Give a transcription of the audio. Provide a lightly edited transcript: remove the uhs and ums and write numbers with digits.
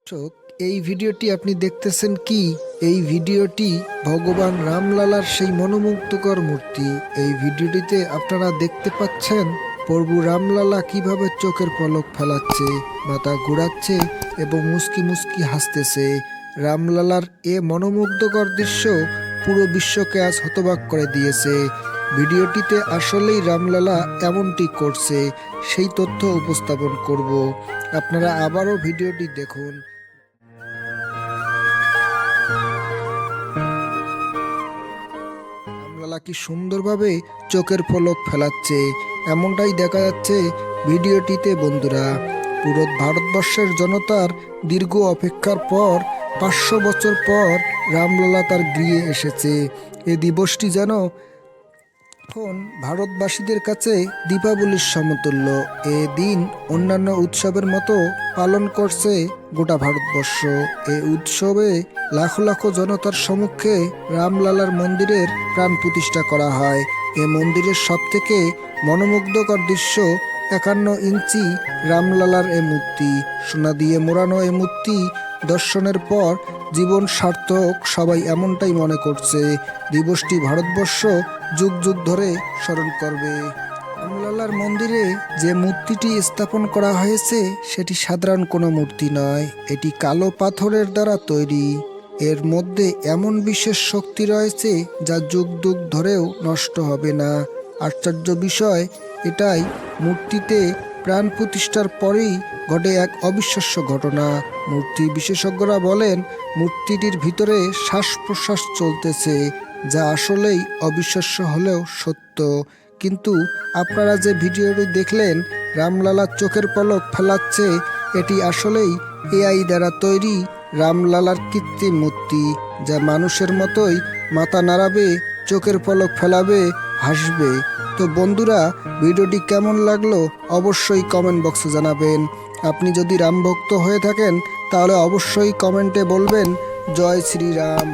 দর্শক, এই ভিডিওটি আপনি দেখতেছেন কি? এই ভিডিওটি ভগবান রামলালার সেই মনোমুগ্ধকর মূর্তি। এই ভিডিওটিতে আপনারা দেখতে পাচ্ছেন প্রভু রামলালা কিভাবে চোখের পলক ফেলাচ্ছে, মাথা ঘুরাচ্ছে এবং মুস্কি মুস্কি হাসতেছে। রামলালার এ মনোমুগ্ধকর দৃশ্য পুরো বিশ্বকে আজ হতবাক করে দিয়েছে। ভিডিওটিতে আসলেই রামলালা এমনটি করছে সেই তথ্য উপস্থাপন করব। আপনারা আবারও ভিডিওটি দেখুন। রামলালা কি সুন্দরভাবে চোখের পলক ফেলাচ্ছে, এমনটাই দেখা যাচ্ছে ভিডিওটিতে। বন্ধুরা, পুরো ভারতবর্ষের জনতার দীর্ঘ অপেক্ষার পর 500 বছর পর রামলালা তার গৃহে এসেছে। এ দিবসটি যেন এখন ভারতবাসীদের কাছে দীপাবলির সমতুল্য। এ দিন অন্যান্য উৎসবের মতো পালন করছে গোটা ভারতবর্ষ। এই উৎসবে লাখো লাখো জনতার সম্মুখে রামলালার মন্দিরের প্রাণ প্রতিষ্ঠা করা হয়। এ মন্দিরের সবথেকে মনোমুগ্ধকর দৃশ্য 51 ইঞ্চি রামলালার এ মূর্তি। সোনা দিয়ে মোড়ানো এ মূর্তি দর্শনের পর জীবন সার্থক, সবাই এমনটাই মনে করছে। দিবসটি ভারতবর্ষ যুগ যুগ ধরে স্মরণ করবে। রামলালার মন্দিরে যে মূর্তিটি স্থাপন করা হয়েছে সেটি সাধারণ কোনো মূর্তি নয়, এটি কালো পাথরের দ্বারা তৈরি। এর মধ্যে এমন বিশেষ শক্তি রয়েছে যা যুগ যুগ ধরেও নষ্ট হবে না। আশ্চর্য বিষয় এটাই, মূর্তিতে প্রাণ প্রতিষ্ঠার পরেই ঘটে এক অবিশ্বাস্য ঘটনা। মূর্তি বিশেষজ্ঞরা বলেন মূর্তিটির ভিতরে শ্বাস প্রশ্বাস চলতেছে, যা আসলেই অবিশ্বাস্য হলেও সত্য। কিন্তু আপনারা যে ভিডিওটি দেখলেন রামলালা চোখের পলক ফেলাচ্ছে, এটি আসলেই এআই দ্বারা তৈরি রামলালার কৃত্রিম মূর্তি, যা মানুষের মতোই মাথা নাড়াবে, চোখের পলক ফেলাবে, হাসবে। তো বন্ধুরা, ভিডিওটি কেমন লাগলো অবশ্যই কমেন্ট বক্সে জানাবেন। আপনি যদি রাম ভক্ত হয়ে থাকেন তাহলে অবশ্যই কমেন্টে বলবেন জয় শ্রীরাম।